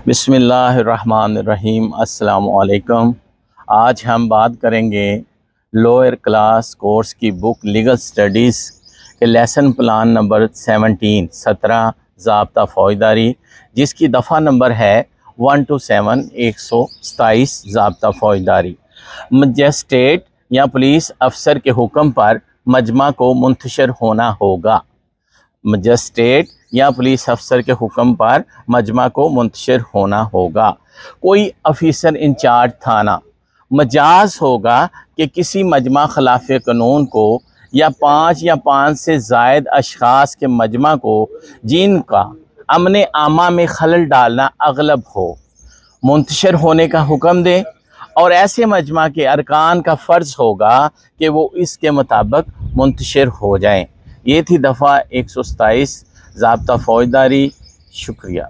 बिस्मिल्लाहिर्रहमानिर्रहीम। अस्सलाम वालेकुम। आज हम बात करेंगे लोअर क्लास कोर्स की बुक लीगल स्टडीज़ के लेसन प्लान नंबर 17 ज़ाब्ता फ़ौजदारी, जिसकी दफ़ा नंबर है 127 127 ज़ाब्ता फ़ौजदारी। मजिस्ट्रेट या पुलिस अफसर के हुक्म पर मजमा को मुंतशिर होना होगा। मजिस्ट्रेट या पुलिस अफसर के हुक्म पर मजमा को मुंतशिर होना होगा। कोई ऑफिसर इंचार्ज थाना मजाज होगा कि किसी मजमा खिलाफ कानून को या पाँच से ज़ायद अशखास के मजमा को जिनका अमन आमा में खलल डालना अगलब हो, मुंतशिर होने का हुक्म दे, और ऐसे मजमा के अरकान का फ़र्ज़ होगा कि वो इसके मुताबिक मुंतशिर हो जाएँ। ये थी दफ़ा 127 ज़ाब्ता फ़ौजदारी। शुक्रिया।